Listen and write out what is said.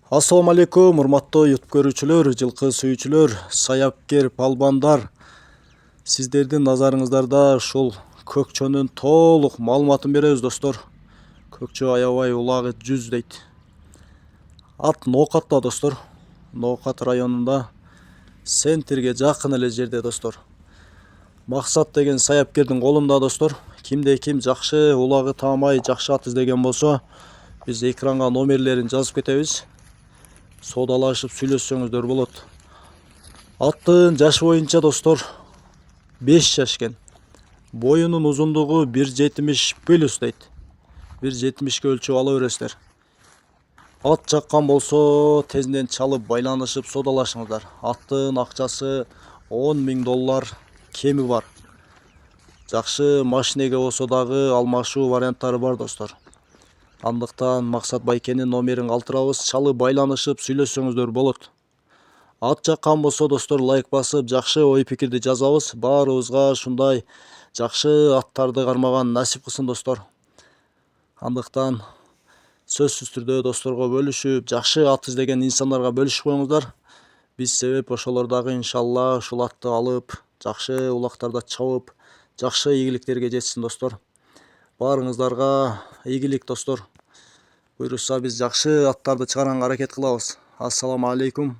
Ассаламу алейкум, урматтуу YouTube көрүүчүлөр, жылкы сүйүүчүлөр, саяккер, палбандар. Сиздердин назарыңыздарда ушул көкчөнүн толук маалыматын беребиз, достор. Көкчө аябай улагы 100 дейт. Ат Ноокатта, достор. Ноокат районунда Центрге жакын эле жерде, достор. Максат деген саяккердин колунда, достор. Кимде ким жакшы улагы таамай, жакшы ат издеген болсо, биз экранга номерлерин жазып кетебиз. Содалашып сүйлөшсөңүздөр болот. Аттын жашы боюнча, достор, 5 жаш экен. Боюнун узундугу 1,70 плюс дейт. 1,70ке өлчөп ала бересиздер. Ат жаккан болсо, тезинен чалып байланышып содалашыңыздар. Аттын акчасы $10,000 кеми бар. Жакшы машинеге болсо дагы алмашуу варианттары бар, достор. Андыктан Максат байкенин номерин калтырабыз, чалып байланышып сүйлөшсөңүздөр болот. Ат жаккан болсо, достор, лайк басып, жакшы ой пикирди жазабыз. Баарыбызга ушундай жакшы аттарды кармаган насип кылсын, достор. Андыктан сөзсүз түрдө досторго бөлүшүп, жакшы ат издеген инсандарга бөлүшүп коюңуздар. Биз себеп ошолор дагы иншалла ушул атты алып, жакшы улактарда чабып, жакшы ийгиликтерге жетсин, достор. Баарыңыздарга ийгилик, достор. Буйрушса биз жакшы аттарды чыгарганга аракет кылабыз. Ассаламу алейкум.